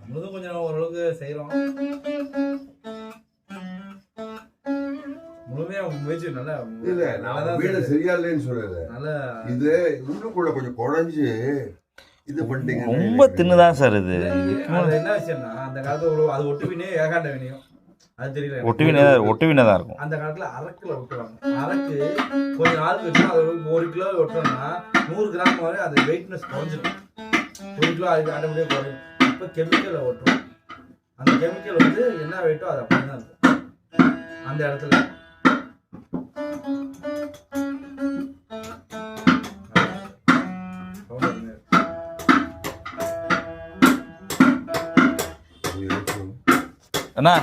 நம்மளும் கொஞ்சம் ஓரளவுக்கு செய்கிறோம். முழுமையாக முயற்சி நல்லா இல்லை, நான் வீடு சரியா இல்லைன்னு சொல்லலை. நல்லா இது இன்னும் கூட கொஞ்சம் குழஞ்சி இது பண்ணிட்டீங்க. ரொம்ப தின்னுதான் சார் இது. என்ன விஷயம்னா அந்த காலத்துல அது ஒட்டு வினையோ ஏகாண்ட வினையோ அது தெரியல. ஒட்டு வினை தான் இருக்கும். அந்த காலத்துல அரக்குல ஒட்டுவாங்க. அரக்கு கொஞ்சம் நாள் வச்சா அது 1 கிலோ ஒட்டுறோம்னா 100 கிராம் வரை அது வெயிட்னஸ் குறைஞ்சிடும். 1 கிலோ அதுக்கு ஆட்டோமேட்டிக்காக குறையும். இப்போ கெமிக்கலை ஓட்டுறோம். அந்த கெமிக்கல் வந்து என்ன வெயிட்டோ அது அப்படி தான் இருக்கும் அந்த இடத்துல. அண்ணா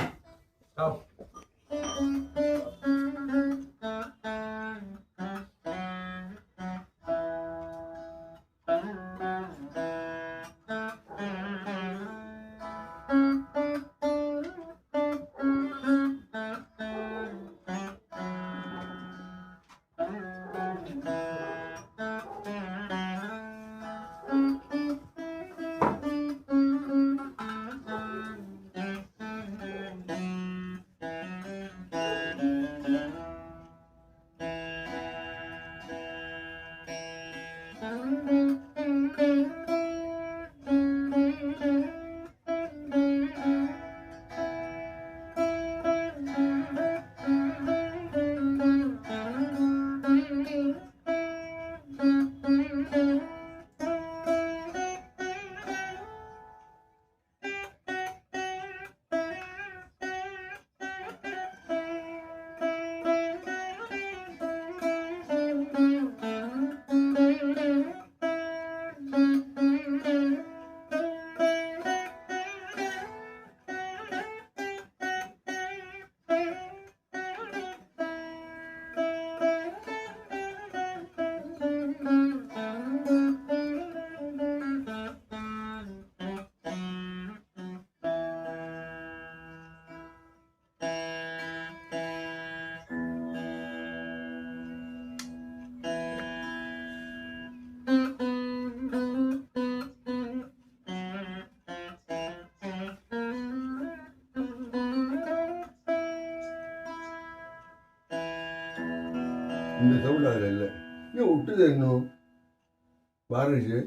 இந்த சவுண்ட் அதில் இல்லை. ஏன் விட்டுது இன்னும் வாரிசு